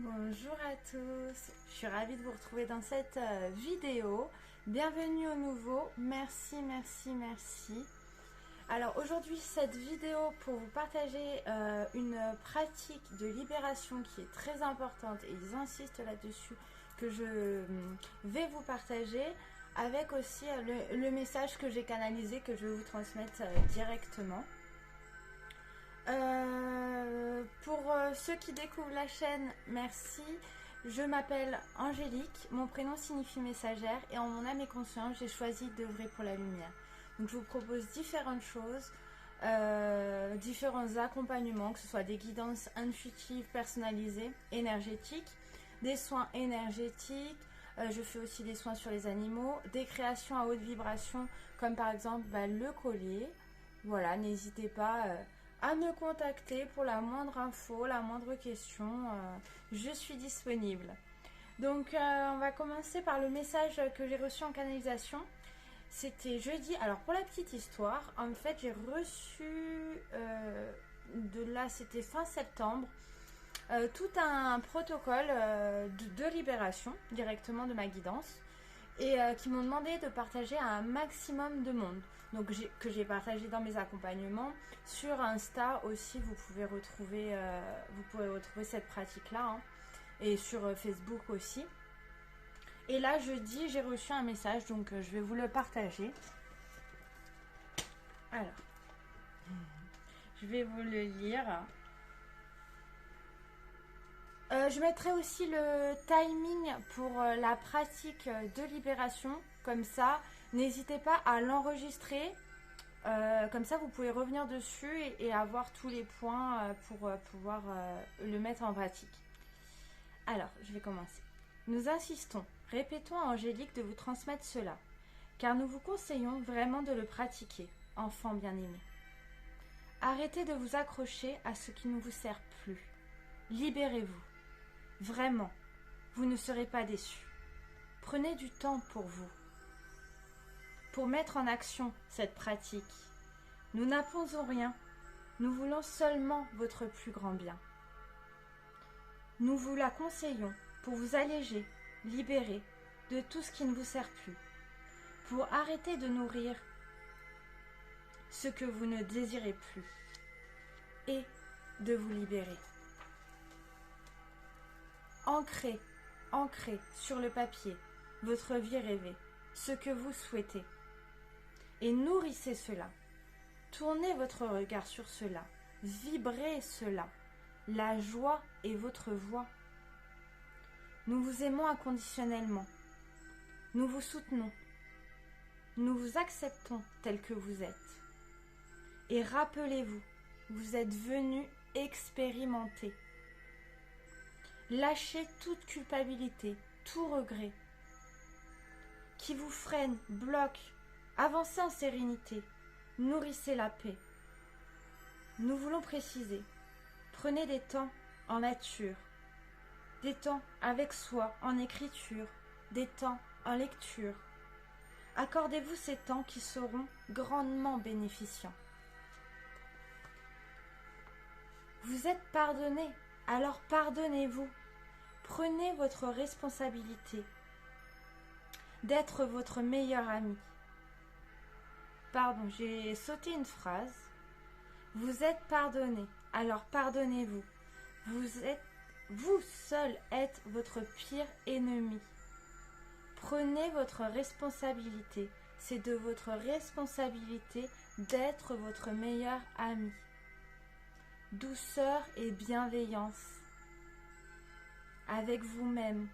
Bonjour à tous, je suis ravie de vous retrouver dans cette vidéo. Bienvenue au nouveau, merci. Alors aujourd'hui cette vidéo pour vous partager une pratique de libération qui est très importante et ils insistent là-dessus que je vais vous partager avec aussi le message que j'ai canalisé que je vais vous transmettre directement. Pour ceux qui découvrent la chaîne, merci. Je m'appelle Angélique, mon prénom signifie messagère et en mon âme et conscience, j'ai choisi d'œuvrer pour la lumière. Donc je vous propose différentes choses, différents accompagnements, que ce soit des guidances intuitives, personnalisées, énergétiques, des soins énergétiques, je fais aussi des soins sur les animaux, des créations à haute vibration, comme par exemple le collier. Voilà, n'hésitez pas à me contacter pour la moindre info, la moindre question. Je suis disponible. Donc, on va commencer par le message que j'ai reçu en canalisation. C'était jeudi. Alors, pour la petite histoire, en fait, j'ai reçu c'était fin septembre, tout un protocole de libération directement de ma guidance et qui m'ont demandé de partager à un maximum de monde. Donc que j'ai partagé dans mes accompagnements. Sur Insta aussi, vous pouvez retrouver cette pratique-là. Hein, et sur Facebook aussi. Et là, jeudi, j'ai reçu un message, donc je vais vous le partager. Alors, je vais vous le lire. Je mettrai aussi le timing pour la pratique de libération. Comme ça, n'hésitez pas à l'enregistrer. Comme ça, vous pouvez revenir dessus et avoir tous les points pour pouvoir le mettre en pratique. Alors, je vais commencer. Nous insistons, répétons à Angélique de vous transmettre cela, car nous vous conseillons vraiment de le pratiquer, enfant bien-aimé. Arrêtez de vous accrocher à ce qui ne vous sert plus. Libérez-vous. Vraiment, vous ne serez pas déçus. Prenez du temps pour vous, pour mettre en action cette pratique. Nous n'imposons rien, nous voulons seulement votre plus grand bien. Nous vous la conseillons pour vous alléger, libérer de tout ce qui ne vous sert plus, pour arrêter de nourrir ce que vous ne désirez plus et de vous libérer. Ancrez sur le papier votre vie rêvée, ce que vous souhaitez, et nourrissez cela. Tournez votre regard sur cela, vibrez cela. La joie est votre voix. Nous vous aimons inconditionnellement. Nous vous soutenons. Nous vous acceptons tel que vous êtes. Et rappelez-vous, vous êtes venus expérimenter. Lâchez toute culpabilité, tout regret qui vous freine, bloque. Avancez en sérénité. Nourrissez la paix. Nous voulons préciser. Prenez des temps en nature, des temps avec soi en écriture, des temps en lecture. Accordez-vous ces temps qui seront grandement bénéficiants. Vous êtes pardonné, alors pardonnez-vous. Prenez votre responsabilité d'être votre meilleur ami. Pardon, j'ai sauté une phrase. Vous êtes pardonné, alors pardonnez-vous. Vous seul êtes votre pire ennemi. Prenez votre responsabilité. C'est de votre responsabilité d'être votre meilleur ami. Douceur et bienveillance. Avec vous-même.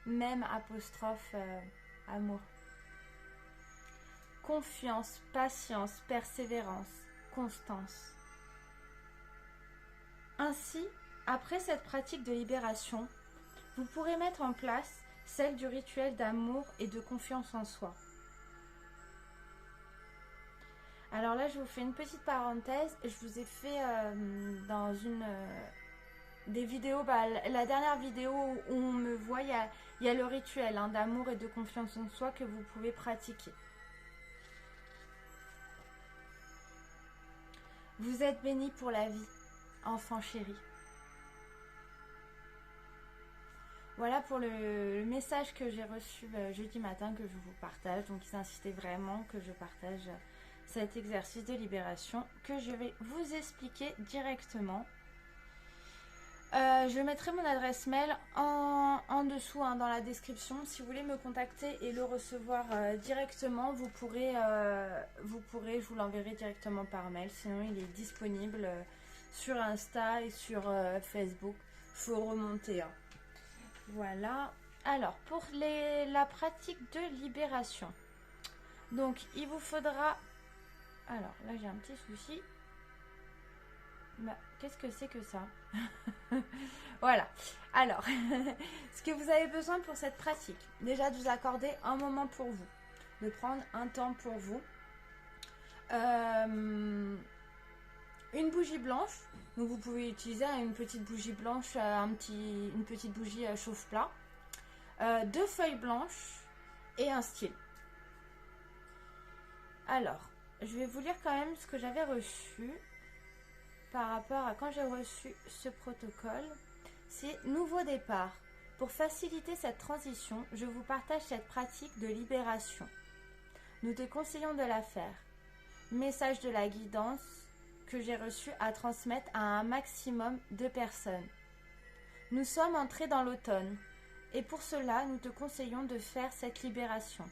Même apostrophe amour. Confiance, patience, persévérance, constance. Ainsi, après cette pratique de libération, vous pourrez mettre en place celle du rituel d'amour et de confiance en soi. Alors là, je vous fais une petite parenthèse. Je vous ai fait dans une des vidéos, la dernière vidéo où on me voit, il y a le rituel d'amour et de confiance en soi que vous pouvez pratiquer. Vous êtes bénis pour la vie, enfant chéri. Voilà pour le message que j'ai reçu jeudi matin que je vous partage. Donc ils incitaient vraiment que je partage cet exercice de libération que je vais vous expliquer directement. Je mettrai mon adresse mail en dessous dans la description. Si vous voulez me contacter et le recevoir directement, vous pourrez, je vous l'enverrai directement par mail. Sinon, il est disponible sur Insta et sur Facebook. Il faut remonter. Voilà. Alors, pour la pratique de libération. Donc, il vous faudra... Alors, là, j'ai un petit souci. Bah, qu'est-ce que c'est que ça? Voilà. Alors, ce que vous avez besoin pour cette pratique, déjà de vous accorder un moment pour vous, de prendre un temps pour vous. Une bougie blanche, donc vous pouvez utiliser une petite bougie blanche, une petite bougie chauffe-plat, 2 feuilles blanches et un stylo. Alors, je vais vous lire quand même ce que j'avais reçu. Par rapport à quand j'ai reçu ce protocole, c'est nouveau départ. Pour faciliter cette transition, je vous partage cette pratique de libération. Nous te conseillons de la faire. Message de la guidance que j'ai reçu à transmettre à un maximum de personnes. Nous sommes entrés dans l'automne et pour cela, nous te conseillons de faire cette libération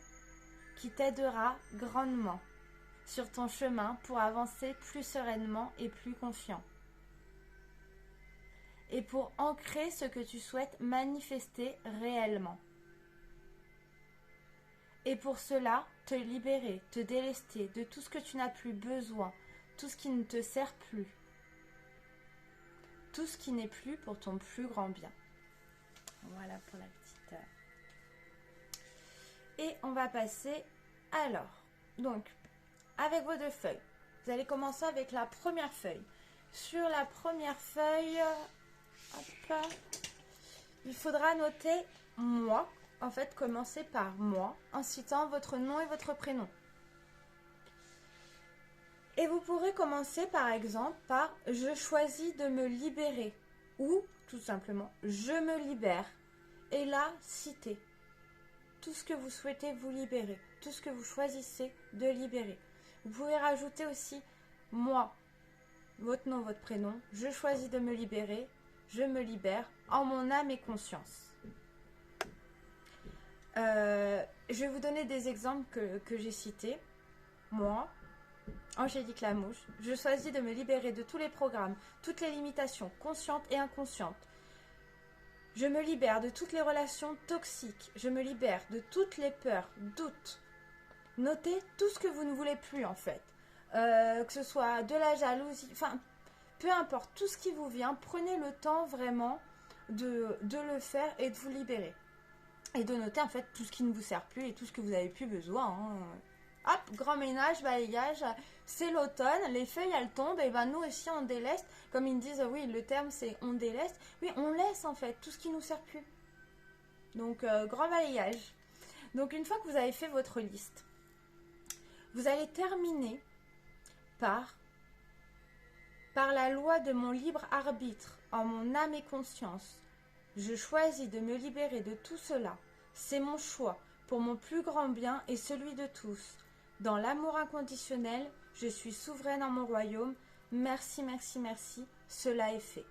qui t'aidera grandement sur ton chemin pour avancer plus sereinement et plus confiant. Et pour ancrer ce que tu souhaites manifester réellement. Et pour cela, te libérer, te délester de tout ce que tu n'as plus besoin, tout ce qui ne te sert plus, tout ce qui n'est plus pour ton plus grand bien. Voilà pour la petite... Et on va passer alors. Donc, avec vos 2 feuilles, vous allez commencer avec la première feuille. Sur la première feuille, hop, il faudra noter moi. En fait, commencez par moi, en citant votre nom et votre prénom. Et vous pourrez commencer par exemple par « Je choisis de me libérer » ou tout simplement « Je me libère ». Et là, citez tout ce que vous souhaitez vous libérer, tout ce que vous choisissez de libérer. Vous pouvez rajouter aussi « Moi », votre nom, votre prénom. « Je choisis de me libérer », « Je me libère en mon âme et conscience ». Je vais vous donner des exemples que j'ai cités. Moi, Angélique Lamouche, je choisis de me libérer de tous les programmes, toutes les limitations, conscientes et inconscientes. Je me libère de toutes les relations toxiques. Je me libère de toutes les peurs, doutes. Notez tout ce que vous ne voulez plus en fait. Que ce soit de la jalousie, enfin, peu importe, tout ce qui vous vient, prenez le temps vraiment de le faire et de vous libérer. Et de noter en fait tout ce qui ne vous sert plus et tout ce que vous n'avez plus besoin. Hop, grand ménage, balayage, c'est l'automne, les feuilles elles tombent, et ben nous aussi on déleste. Comme ils disent, oui, le terme c'est on déleste. Oui, on laisse en fait tout ce qui ne nous sert plus. Donc, grand balayage. Donc, une fois que vous avez fait votre liste, vous allez terminer par la loi de mon libre arbitre, en mon âme et conscience. Je choisis de me libérer de tout cela. C'est mon choix, pour mon plus grand bien et celui de tous. Dans l'amour inconditionnel, je suis souveraine en mon royaume. Merci, merci, merci, cela est fait.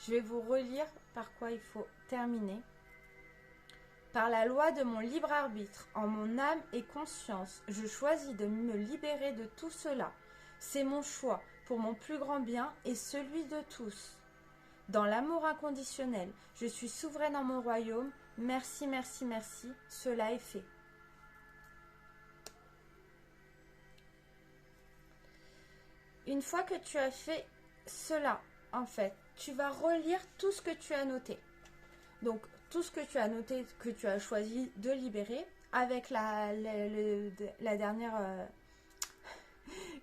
Je vais vous relire par quoi il faut terminer. Par la loi de mon libre arbitre, en mon âme et conscience, je choisis de me libérer de tout cela. C'est mon choix, pour mon plus grand bien et celui de tous. Dans l'amour inconditionnel, je suis souveraine en mon royaume. Merci, merci, merci, cela est fait. Une fois que tu as fait cela, en fait, tu vas relire tout ce que tu as noté. Donc, tout ce que tu as noté, que tu as choisi de libérer, avec la dernière,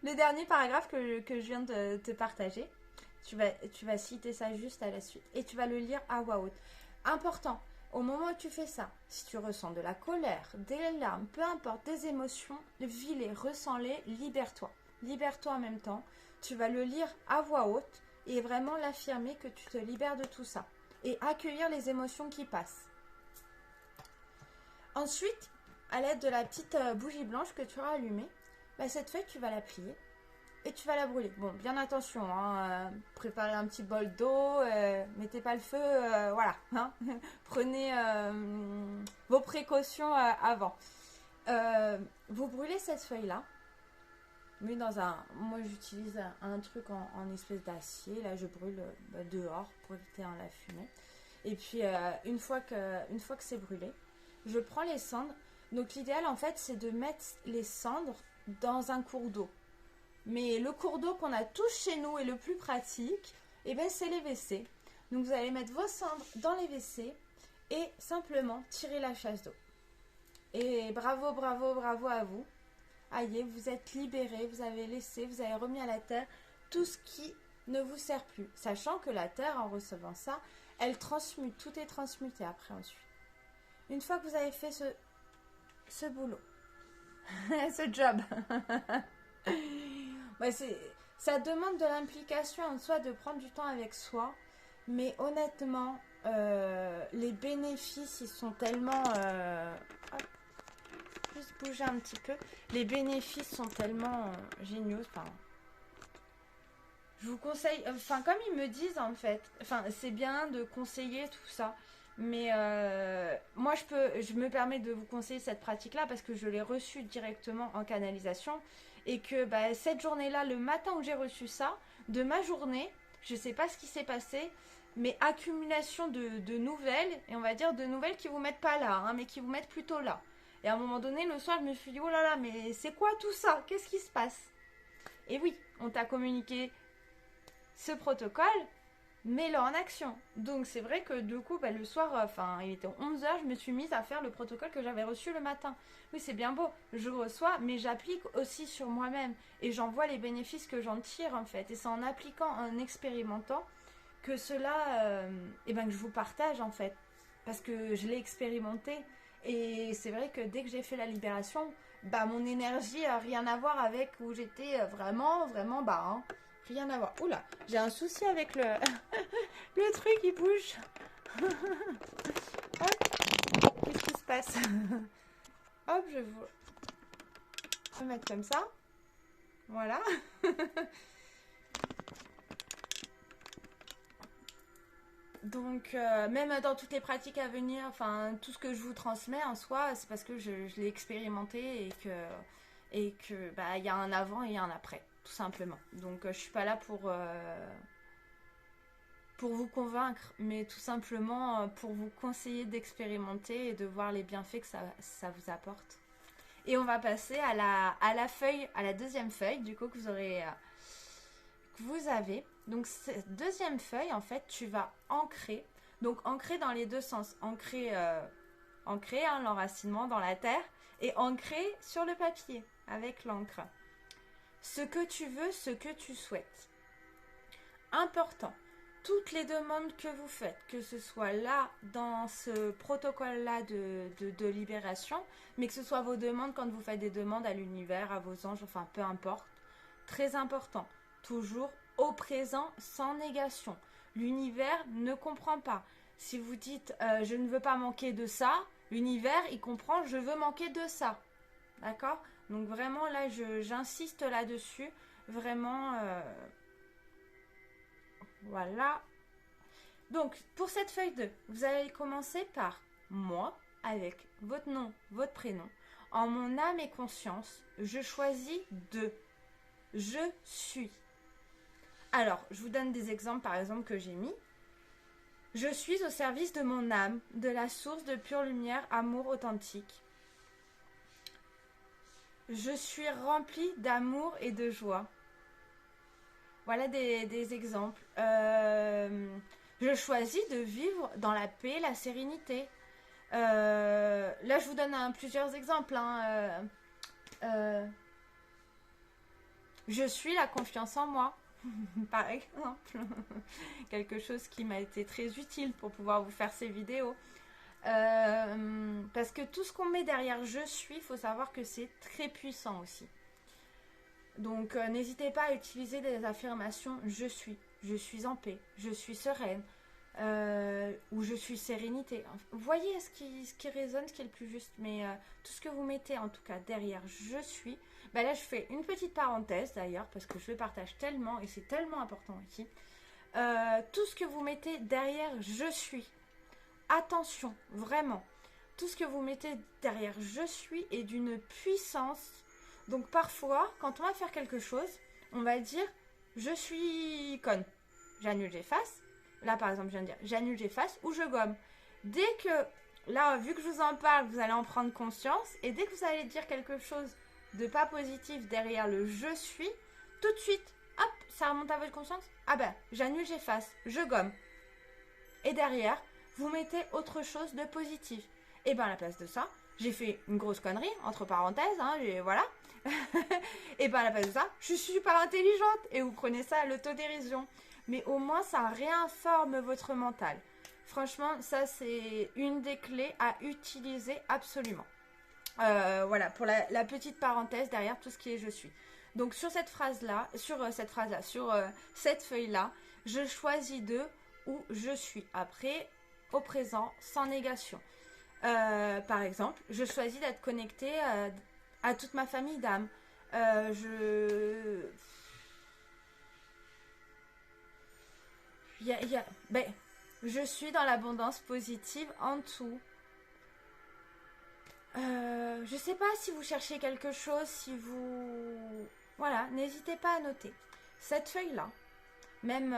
le dernier paragraphe que je viens de te partager. Tu vas citer ça juste à la suite et tu vas le lire à voix haute. Important, au moment où tu fais ça, si tu ressens de la colère, des larmes, peu importe, des émotions, vis-les, ressens-les, libère-toi. Libère-toi en même temps. Tu vas le lire à voix haute et vraiment l'affirmer que tu te libères de tout ça. Et accueillir les émotions qui passent. Ensuite, à l'aide de la petite bougie blanche que tu auras allumée, bah, cette feuille, tu vas la plier et tu vas la brûler. Bon, bien attention, hein, préparez un petit bol d'eau, mettez pas le feu, voilà. Hein, prenez vos précautions avant. Vous brûlez cette feuille-là, mais dans un... Moi, j'utilise un truc en espèce d'acier. Là, je brûle dehors pour éviter la fumée. Et puis, une fois que c'est brûlé, je prends les cendres. Donc, l'idéal, en fait, c'est de mettre les cendres dans un cours d'eau. Mais le cours d'eau qu'on a tous chez nous et le plus pratique, eh ben, c'est les WC. Donc, vous allez mettre vos cendres dans les WC et simplement tirer la chasse d'eau. Et bravo, bravo, bravo à vous. Aïe, vous êtes libérés, vous avez laissé, vous avez remis à la terre tout ce qui ne vous sert plus. Sachant que la terre, en recevant ça, elle transmute, tout est transmuté après ensuite. Une fois que vous avez fait ce boulot, ce job, ouais, ça demande de l'implication en soi, de prendre du temps avec soi. Mais honnêtement, les bénéfices, ils sont tellement... hop, juste bouger un petit peu. Les bénéfices sont tellement géniaux. Enfin, je vous conseille... Enfin, comme ils me disent, en fait, enfin, c'est bien de conseiller tout ça. Mais moi, je me permets de vous conseiller cette pratique-là parce que je l'ai reçue directement en canalisation. Et que bah, cette journée-là, le matin où j'ai reçu ça, de ma journée, je ne sais pas ce qui s'est passé, mais accumulation de nouvelles, et on va dire de nouvelles qui ne vous mettent pas là, hein, mais qui vous mettent plutôt là. Et à un moment donné, le soir, je me suis dit, oh là là, mais c'est quoi tout ça? Qu'est-ce qui se passe? Et oui, on t'a communiqué ce protocole, mets-le en action. Donc c'est vrai que du coup, bah, le soir, enfin, il était 11h, je me suis mise à faire le protocole que j'avais reçu le matin. Oui, c'est bien beau, je reçois, mais j'applique aussi sur moi-même. Et j'en vois les bénéfices que j'en tire, en fait. Et c'est en appliquant, en expérimentant, que cela, eh ben, que je vous partage, en fait. Parce que je l'ai expérimenté. Et c'est vrai que dès que j'ai fait la libération, bah, mon énergie a rien à voir avec où j'étais vraiment, vraiment bas, hein. Rien à voir. Oula, j'ai un souci avec le, le truc, il bouge. Hop, qu'est-ce qui se passe? Hop, je vais vous mettre comme ça. Voilà. Donc, même dans toutes les pratiques à venir, enfin, tout ce que je vous transmets en soi, c'est parce que je l'ai expérimenté et que bah, y a un avant et un après, tout simplement. Donc, je suis pas là pour vous convaincre, mais tout simplement pour vous conseiller d'expérimenter et de voir les bienfaits que ça vous apporte. Et on va passer à la feuille, à la deuxième feuille, du coup, que vous avez. Donc, cette deuxième feuille, en fait, tu vas ancrer. Donc, ancrer dans les deux sens. Ancrer, hein, l'enracinement dans la terre et ancrer sur le papier avec l'encre. Ce que tu veux, ce que tu souhaites. Important. Toutes les demandes que vous faites, que ce soit là, dans ce protocole-là de libération, mais que ce soit vos demandes quand vous faites des demandes à l'univers, à vos anges, enfin peu importe. Très important. Toujours au présent, sans négation. L'univers ne comprend pas. Si vous dites je ne veux pas manquer de ça, l'univers il comprend je veux manquer de ça. D'accord? Donc vraiment là j'insiste là-dessus. Vraiment voilà. Donc pour cette feuille 2, vous allez commencer par moi avec votre nom, votre prénom. En mon âme et conscience, je choisis de. Je suis. Alors, je vous donne des exemples, par exemple, que j'ai mis. Je suis au service de mon âme, de la source de pure lumière, amour authentique. Je suis remplie d'amour et de joie. Voilà des exemples. Je choisis de vivre dans la paix, la sérénité. Là, je vous donne plusieurs exemples. Hein. Je suis la confiance en moi. Par exemple, quelque chose qui m'a été très utile pour pouvoir vous faire ces vidéos. Parce que tout ce qu'on met derrière je suis, il faut savoir que c'est très puissant aussi. Donc n'hésitez pas à utiliser des affirmations je suis en paix, je suis sereine, ou je suis sérénité. Vous voyez ce qui résonne, ce qui est le plus juste, mais tout ce que vous mettez en tout cas derrière je suis, bah là je fais une petite parenthèse d'ailleurs parce que je le partage tellement et c'est tellement important ici. Tout ce que vous mettez derrière je suis, attention, vraiment, tout ce que vous mettez derrière je suis est d'une puissance. Donc parfois, quand on va faire quelque chose, on va dire je suis conne, j'annule, j'efface. Là par exemple, je viens de dire j'annule, j'efface ou je gomme. Dès que, là, vu que je vous en parle, vous allez en prendre conscience et dès que vous allez dire quelque chose de pas positif derrière le je suis, tout de suite, hop, ça remonte à votre conscience. Ah ben, j'annule, j'efface, je gomme. Et derrière, vous mettez autre chose de positif. Et ben à la place de ça, j'ai fait une grosse connerie, entre parenthèses, hein, voilà. Et ben à la place de ça, je suis super intelligente. Et vous prenez ça à l'autodérision. Mais au moins, ça réinforme votre mental. Franchement, ça c'est une des clés à utiliser absolument. Voilà, pour la petite parenthèse derrière tout ce qui est je suis. Donc sur cette phrase-là, sur cette feuille-là, je choisis de ou je suis. Après, au présent, sans négation. Par exemple, je choisis d'être connectée à toute ma famille d'âme. Ben, je suis dans l'abondance positive en tout. Je sais pas si vous cherchez quelque chose, si vous... Voilà, n'hésitez pas à noter. Cette feuille-là, même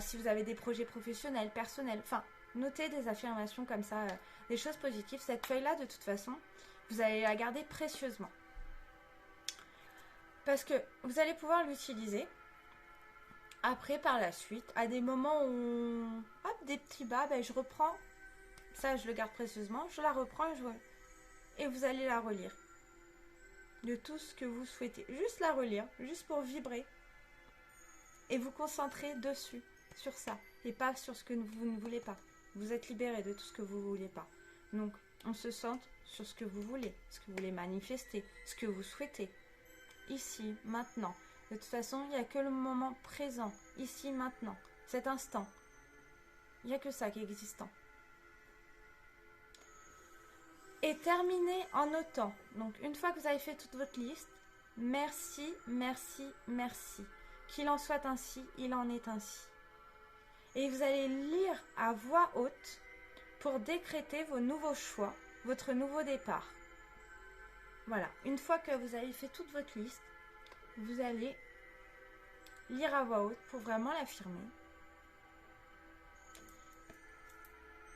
si vous avez des projets professionnels, personnels, enfin, notez des affirmations comme ça, des choses positives. Cette feuille-là, de toute façon, vous allez la garder précieusement. Parce que vous allez pouvoir l'utiliser après, par la suite, à des moments où, hop, des petits bas, ben, je reprends, ça je le garde précieusement, je la reprends et vous allez la relire. De tout ce que vous souhaitez. Juste la relire, juste pour vibrer. Et vous concentrer dessus, sur ça. Et pas sur ce que vous ne voulez pas. Vous êtes libéré de tout ce que vous ne voulez pas. Donc, on se centre sur ce que vous voulez, ce que vous voulez manifester, ce que vous souhaitez. Ici, maintenant. De toute façon, il n'y a que le moment présent. Ici, maintenant. Cet instant. Il n'y a que ça qui est existant. Et terminez en notant. Donc, une fois que vous avez fait toute votre liste, merci, merci, merci. Qu'il en soit ainsi, il en est ainsi. Et vous allez lire à voix haute pour décréter vos nouveaux choix, votre nouveau départ. Voilà. Une fois que vous avez fait toute votre liste, vous allez lire à voix haute pour vraiment l'affirmer.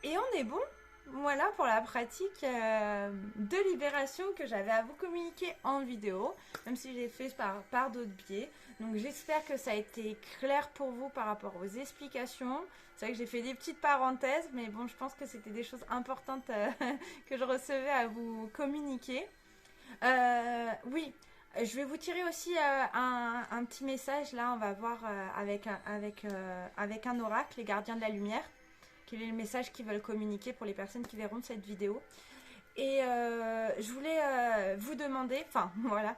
Et on est bon. Voilà pour la pratique de libération que j'avais à vous communiquer en vidéo, même si j'ai fait par d'autres biais. Donc j'espère que ça a été clair pour vous par rapport aux explications. C'est vrai que j'ai fait des petites parenthèses, mais bon, je pense que c'était des choses importantes que je recevais à vous communiquer. Oui, je vais vous tirer aussi un petit message. Là, on va voir avec un oracle, les gardiens de la lumière. Quel est le message qu'ils veulent communiquer pour les personnes qui verront cette vidéo. Et je voulais vous demander, enfin voilà,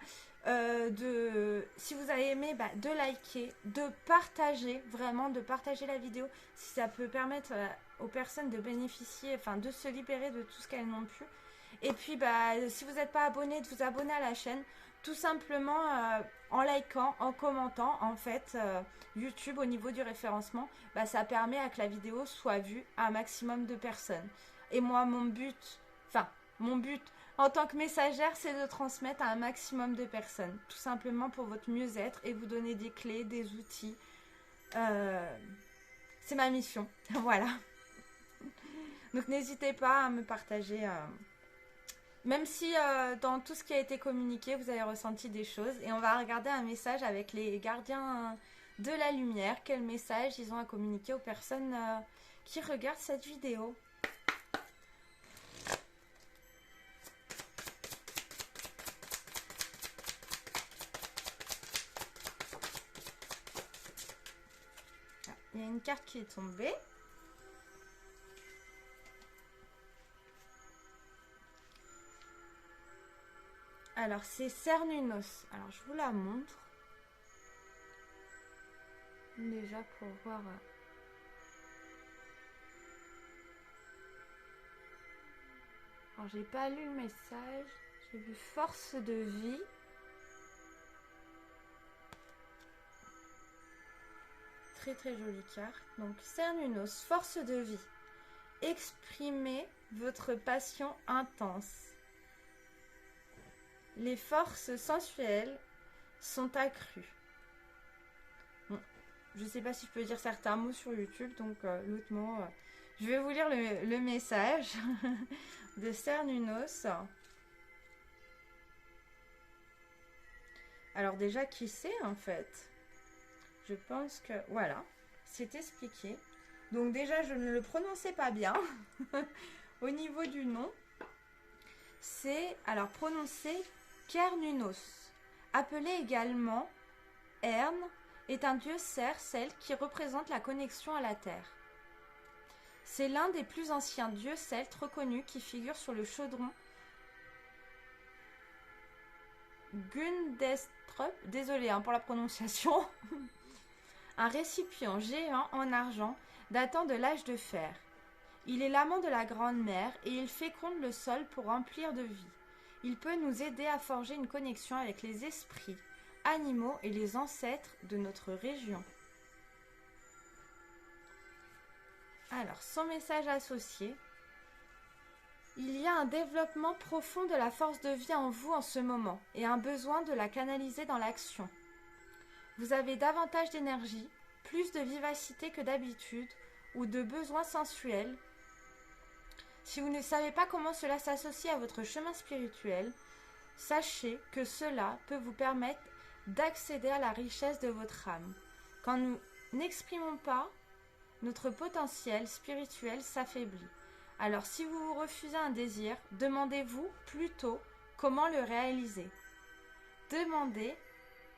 si vous avez aimé, de liker, de partager, vraiment de partager la vidéo, si ça peut permettre aux personnes de bénéficier, enfin de se libérer de tout ce qu'elles n'ont plus. Et puis si vous n'êtes pas abonné, de vous abonner à la chaîne, tout simplement en likant, en commentant. En fait, YouTube au niveau du référencement, ça permet à que la vidéo soit vue à un maximum de personnes. Et moi, mon but en tant que messagère, c'est de transmettre à un maximum de personnes, tout simplement pour votre mieux-être et vous donner des clés, des outils. C'est ma mission, voilà. Donc n'hésitez pas à me partager... Même si dans tout ce qui a été communiqué, vous avez ressenti des choses. Et on va regarder un message avec les gardiens de la lumière. Quel message ils ont à communiquer aux personnes qui regardent cette vidéo. Il y a une carte qui est tombée. Alors, c'est Cernunnos. Alors, je vous la montre. Déjà, pour voir... Alors, j'ai pas lu le message. J'ai vu force de vie. Très très jolie carte. Donc, Cernunnos, force de vie. Exprimez votre passion intense. Les forces sensuelles sont accrues. Bon, je ne sais pas si je peux dire certains mots sur YouTube, donc l'autre mot... je vais vous lire le message de Cernunnos. Alors déjà, qui c'est en fait? Je pense que... Voilà, c'est expliqué. Donc déjà, je ne le prononçais pas bien. Au niveau du nom, c'est... Alors, prononcé Cernunnos. Appelé également Ern, est un dieu celte qui représente la connexion à la terre. C'est l'un des plus anciens dieux celtes reconnus qui figure sur le chaudron Gundestrup, désolé pour la prononciation, un récipient géant en argent datant de l'âge de fer. Il est l'amant de la grande mère et il féconde le sol pour remplir de vie. Il peut nous aider à forger une connexion avec les esprits, animaux et les ancêtres de notre région. Alors, son message associé. Il y a un développement profond de la force de vie en vous en ce moment et un besoin de la canaliser dans l'action. Vous avez davantage d'énergie, plus de vivacité que d'habitude ou de besoins sensuels. Si vous ne savez pas comment cela s'associe à votre chemin spirituel, sachez que cela peut vous permettre d'accéder à la richesse de votre âme. Quand nous n'exprimons pas, notre potentiel spirituel s'affaiblit. Alors si vous vous refusez un désir, demandez-vous plutôt comment le réaliser. Demandez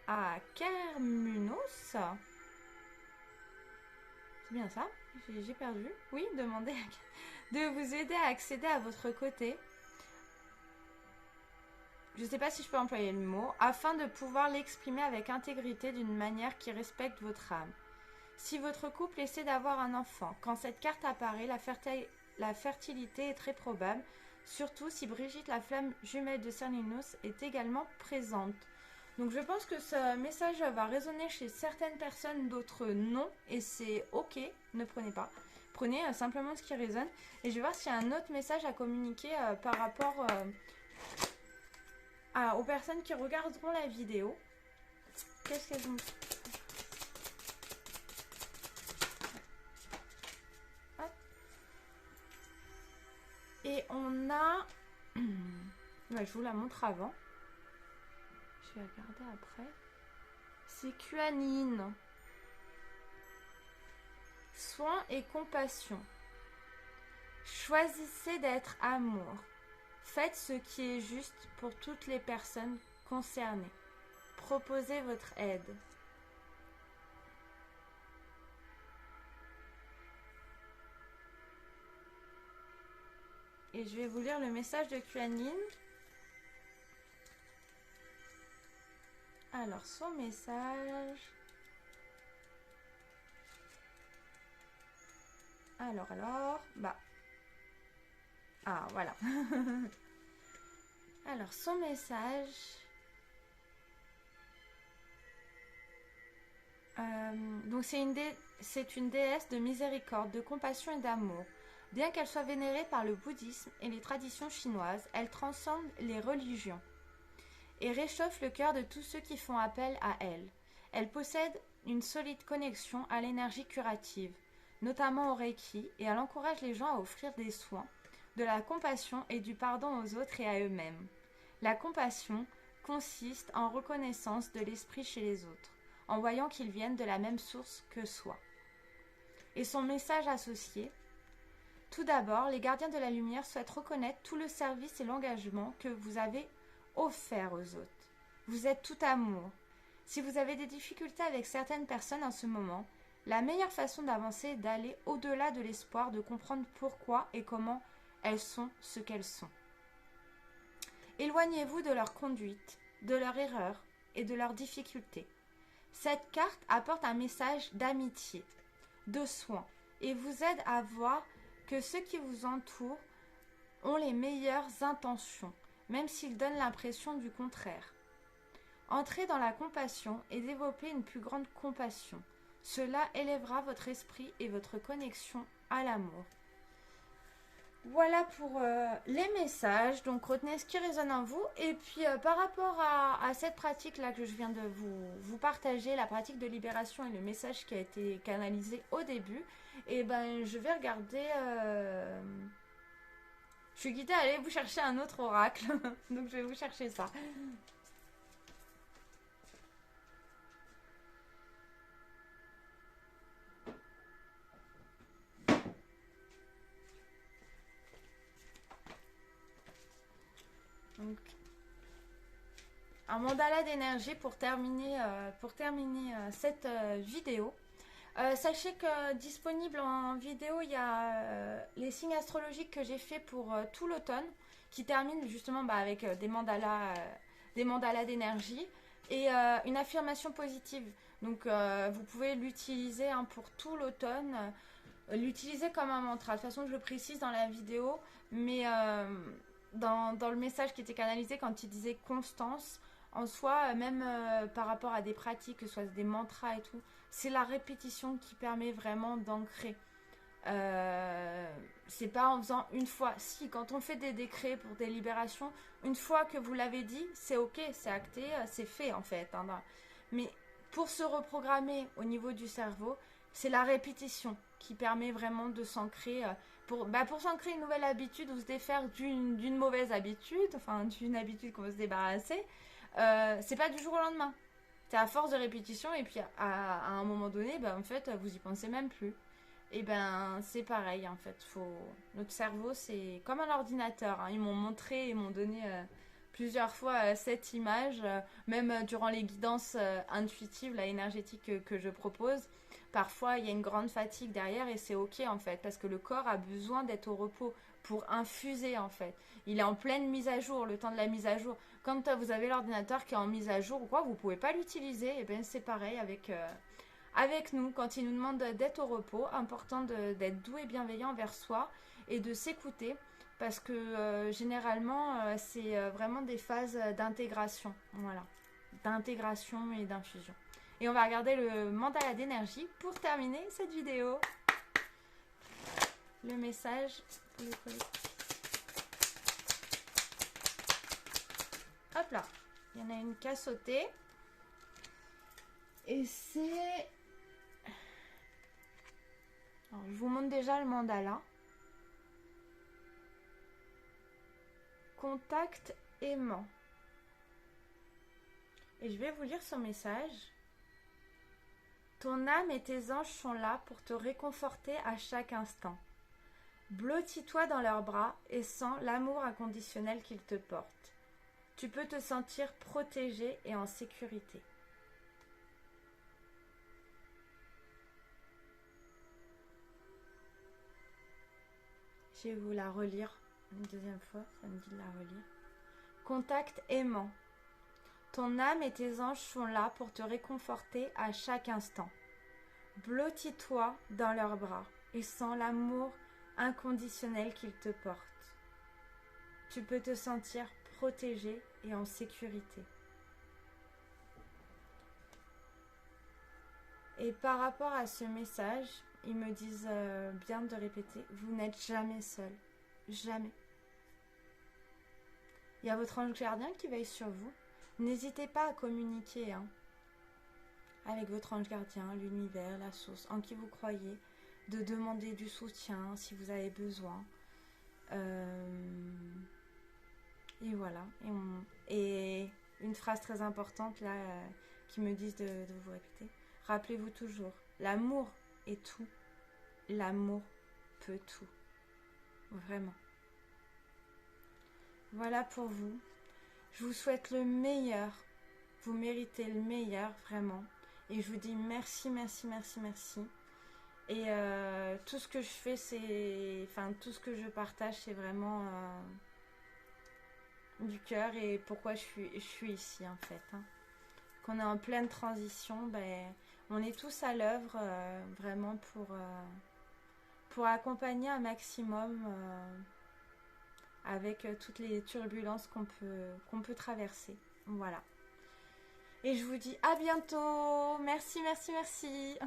à Cernunnos, c'est bien ça? J'ai perdu. Oui, demandez de vous aider à accéder à votre côté. Je ne sais pas si je peux employer le mot, afin de pouvoir l'exprimer avec intégrité d'une manière qui respecte votre âme. Si votre couple essaie d'avoir un enfant, quand cette carte apparaît, la fertilité est très probable, surtout si Brigitte, la flamme jumelle de Cernunnos, est également présente. Donc je pense que ce message va résonner chez certaines personnes, d'autres non, et c'est ok, ne prenez pas. Prenez simplement ce qui résonne. Et je vais voir s'il y a un autre message à communiquer par rapport aux personnes qui regarderont la vidéo. Qu'est-ce qu'elles ont... Et on a... Ouais, je vous la montre avant. Je vais regarder après. C'est Kuan-Yin. Soin et compassion. Choisissez d'être amour. Faites ce qui est juste pour toutes les personnes concernées. Proposez votre aide. Et je vais vous lire le message de Kuan-Yin. Alors, son message. Bah. Ah, voilà. Alors, son message. Donc, c'est une déesse de miséricorde, de compassion et d'amour. Bien qu'elle soit vénérée par le bouddhisme et les traditions chinoises, elle transcende les religions et réchauffe le cœur de tous ceux qui font appel à elle. Elle possède une solide connexion à l'énergie curative, notamment au Reiki, et elle encourage les gens à offrir des soins, de la compassion et du pardon aux autres et à eux-mêmes. La compassion consiste en reconnaissance de l'esprit chez les autres, en voyant qu'ils viennent de la même source que soi. Et son message associé. Tout d'abord, les gardiens de la lumière souhaitent reconnaître tout le service et l'engagement que vous avez offert aux autres. Vous êtes tout amour. Si vous avez des difficultés avec certaines personnes en ce moment, la meilleure façon d'avancer est d'aller au-delà de l'espoir de comprendre pourquoi et comment elles sont ce qu'elles sont. Éloignez-vous de leur conduite, de leur erreur et de leurs difficultés. Cette carte apporte un message d'amitié, de soin et vous aide à voir que ceux qui vous entourent ont les meilleures intentions, même s'ils donnent l'impression du contraire. Entrez dans la compassion et développez une plus grande compassion. Cela élèvera votre esprit et votre connexion à l'amour. Voilà pour les messages. Donc retenez ce qui résonne en vous. Et puis par rapport à cette pratique-là que je viens de vous partager, la pratique de libération et le message qui a été canalisé au début, et ben je vais regarder... Je suis guidée à aller vous chercher un autre oracle. Donc je vais vous chercher ça. Donc, un mandala d'énergie pour terminer cette vidéo. Sachez que disponible en vidéo, il y a les signes astrologiques que j'ai fait pour tout l'automne, qui termine justement avec des mandalas d'énergie et une affirmation positive. Donc vous pouvez l'utiliser pour tout l'automne, l'utiliser comme un mantra. De toute façon, je le précise dans la vidéo, mais dans le message qui était canalisé quand il disait constance, en soi, même par rapport à des pratiques, que ce soit des mantras et tout, c'est la répétition qui permet vraiment d'ancrer. C'est pas en faisant une fois. Si, quand on fait des décrets pour des libérations, une fois que vous l'avez dit, c'est ok, c'est acté, c'est fait en fait. Mais pour se reprogrammer au niveau du cerveau, c'est la répétition qui permet vraiment de s'ancrer. Pour s'ancrer une nouvelle habitude ou se défaire d'une mauvaise habitude, enfin d'une habitude qu'on veut se débarrasser, c'est pas du jour au lendemain. C'est à force de répétition et puis à un moment donné, en fait, vous y pensez même plus. Et c'est pareil en fait. Notre cerveau, c'est comme un ordinateur. Ils m'ont montré, ils m'ont donné plusieurs fois cette image, même durant les guidances intuitives, la énergétique que je propose. Parfois, il y a une grande fatigue derrière et c'est ok en fait, parce que le corps a besoin d'être au repos pour infuser en fait. Il est en pleine mise à jour, le temps de la mise à jour. Quand vous avez l'ordinateur qui est en mise à jour ou quoi, vous pouvez pas l'utiliser. Et c'est pareil avec nous. Quand il nous demande d'être au repos, important d'être doux et bienveillant envers soi et de s'écouter. Parce que généralement, c'est vraiment des phases d'intégration. Voilà. D'intégration et d'infusion. Et on va regarder le mandala d'énergie pour terminer cette vidéo. Le message pour le collectif. Hop là. Il y en a une qui a sauté. Et c'est... Alors, je vous montre déjà le mandala. Contact aimant. Et je vais vous lire ce message. Ton âme et tes anges sont là pour te réconforter à chaque instant. Blottis-toi dans leurs bras et sens l'amour inconditionnel qu'ils te portent. Tu peux te sentir protégé et en sécurité. Je vais vous la relire une deuxième fois, ça me dit de la relire. Contact aimant. Ton âme et tes anges sont là pour te réconforter à chaque instant. Blottis-toi dans leurs bras et sens l'amour inconditionnel qu'ils te portent. Tu peux te sentir protégé et en sécurité. Et par rapport à ce message, ils me disent bien de répéter, vous n'êtes jamais seul. Jamais. Il y a votre ange gardien qui veille sur vous. N'hésitez pas à communiquer avec votre ange gardien, l'univers, la source, en qui vous croyez, de demander du soutien si vous avez besoin. Et voilà. Et une phrase très importante là, qui me disent de vous répéter. Rappelez-vous toujours, l'amour est tout. L'amour peut tout. Vraiment. Voilà pour vous. Je vous souhaite le meilleur. Vous méritez le meilleur, vraiment. Et je vous dis merci, merci, merci, merci. Et tout ce que je fais, tout ce que je partage, c'est vraiment du cœur et pourquoi je suis ici en fait. Hein. Qu'on est en pleine transition, ben, on est tous à l'œuvre vraiment pour accompagner un maximum avec toutes les turbulences qu'on peut traverser. Voilà. Et je vous dis à bientôt. Merci, merci, merci.